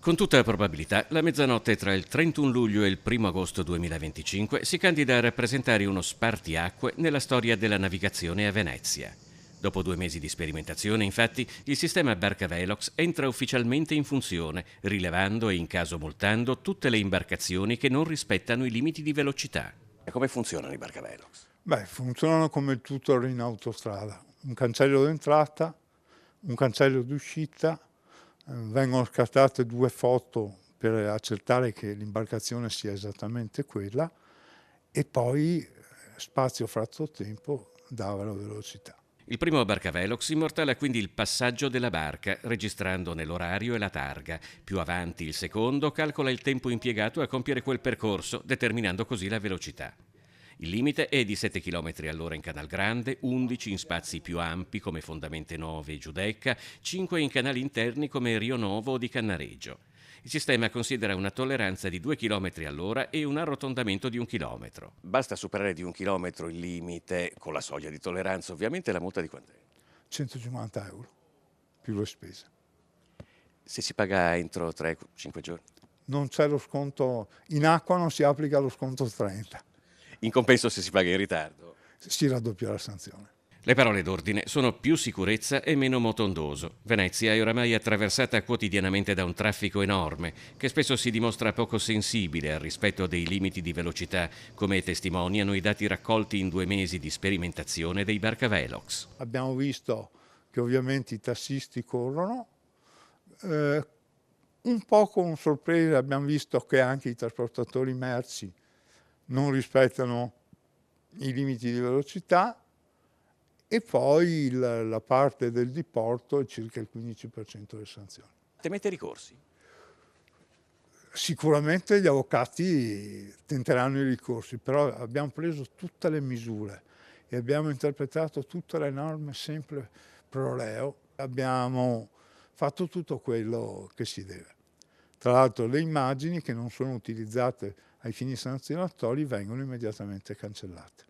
Con tutta probabilità, la mezzanotte tra il 31 luglio e il 1 agosto 2025 si candida a rappresentare uno spartiacque nella storia della navigazione a Venezia. Dopo 2 mesi di sperimentazione, infatti, il sistema Barca Velox entra ufficialmente in funzione, rilevando e in caso multando tutte le imbarcazioni che non rispettano i limiti di velocità. E come funzionano i Barca Velox? Beh, funzionano come il tutor in autostrada. Un cancello d'entrata, un cancello d'uscita, vengono scattate 2 foto per accertare che l'imbarcazione sia esattamente quella e poi spazio fratto tempo dava la velocità. Il primo barcavelox immortala quindi il passaggio della barca, registrandone l'orario e la targa. Più avanti il secondo calcola il tempo impiegato a compiere quel percorso, determinando così la velocità. Il limite è di 7 km all'ora in Canal Grande, 11 in spazi più ampi come Fondamente 9 e Giudecca, 5 in canali interni come Rio Novo o di Cannareggio. Il sistema considera una tolleranza di 2 km all'ora e un arrotondamento di 1 chilometro. Basta superare di 1 chilometro il limite, con la soglia di tolleranza ovviamente, la multa di quant'è? 150 euro più le spese. Se si paga entro 3-5 giorni. Non c'è lo sconto, in acqua non si applica lo sconto 30, In compenso se si paga in ritardo. si raddoppia la sanzione. Le parole d'ordine sono più sicurezza e meno motondoso. Venezia è oramai attraversata quotidianamente da un traffico enorme, che spesso si dimostra poco sensibile al rispetto dei limiti di velocità, come testimoniano i dati raccolti in 2 mesi di sperimentazione dei Barcavelox. Abbiamo visto che ovviamente i tassisti corrono, un po' con sorpresa abbiamo visto che anche i trasportatori merci non rispettano i limiti di velocità e poi la parte del diporto è circa il 15% delle sanzioni. Temete ricorsi? Sicuramente gli avvocati tenteranno i ricorsi, però abbiamo preso tutte le misure e abbiamo interpretato tutte le norme sempre pro reo, abbiamo fatto tutto quello che si deve. Tra l'altro le immagini che non sono utilizzate ai fini sanzionatori vengono immediatamente cancellate.